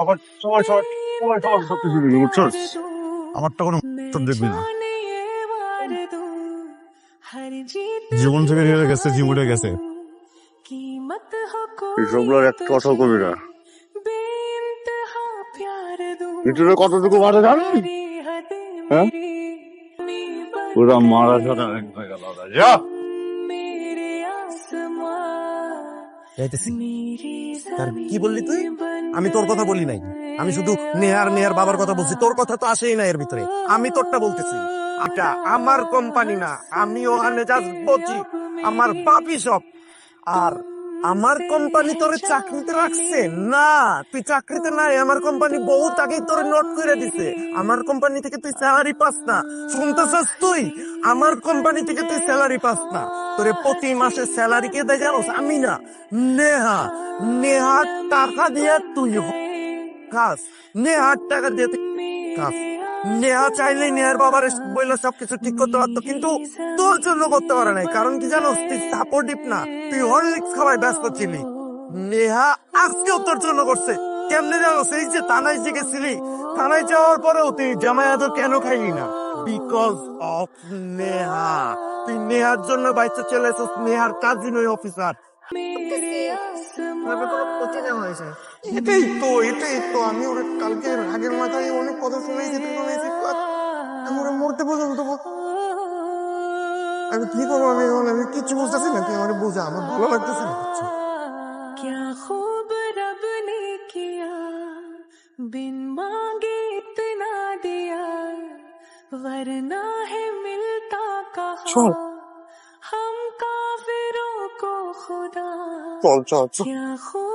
আবার সবাই সবাই সবাই সবাই সব কিছু দিবি, বুঝছস? আমারটা কোনো উত্তর দেখবি না। জীবন থেকে হেরে গেছে, জীবনে গেছে। এইসবগুলোর একটা কথাও কবি না। ভিতরে কতটুকু মারা জানেন? হ্যাঁ, পুরা মারা ছাড়া হয়ে গেল। যা যাইতেছি। তার কি বললি তুই? আমি তোর কথা বলি নাই, আমি শুধু নেহার বাবার কথা বলছি। তোর কথা তো আসেই না এর ভিতরে। আমি তোরটা বলতেছি। এটা আমার কোম্পানি না, আমি ওখানে জাস্ট বলছি আমার বাপই সব। আর আমার কোম্পানি তোরে চাকরিতে রাখছে না, তুই চাকরিতে নাই। আমার কোম্পানি বহুত আগেই তোরে নোট করে দিছে। আমার কোম্পানি থেকে তুই স্যালারি পাস না, শুনতেছস তুই? আমার কোম্পানি থেকে তুই স্যালারি পাস না। তোরে প্রতি মাসে স্যালারি কে দেয় জানোস? আমি না, নেহা। নেহার টাকা দিয়ে তুই কাজ, নেহার টাকা দিয়ে তুই কাজ। নেহা চাইলেই নেহার বাবার বইলে সবকিছু ঠিক করতে পারতো, কিন্তু তোর জন্য করতে পারে নাই। কারণ কি জানোস? তুই সাপোর্টিভ না, তুই হরলিক্স খাওয়ায় ব্যস্ত ছিলি। নেহা আজকেও তোর জন্য করছে। কেমনে জানোস? এই যে থানায় যে গেছিলি, থানায় যাওয়ার পরেও তুই জামাই আদর কেন খাইলি না? Because of Neha. তুই নেহার জন্য বাইচে চলে এসেছিস, নেহার কাজিন ওই অফিসার। এটাই তো আমি ওর কালকে রাগের মাথায় অনেক কথা শুনেছি, আমি ওরা মরতে পর্যন্ত আমি কি করবো? আমি কিচ্ছু বুঝতেছি না। তুই আমার বোঝা, আমার ভালো লাগতেছে না কিচ্ছু। क्या खूब रब ने किया, बिन मांगे इतना दिया, वरना है मिलता कहाँ চল हम काफिरों को खुदा। চল চল চল। क्या खूब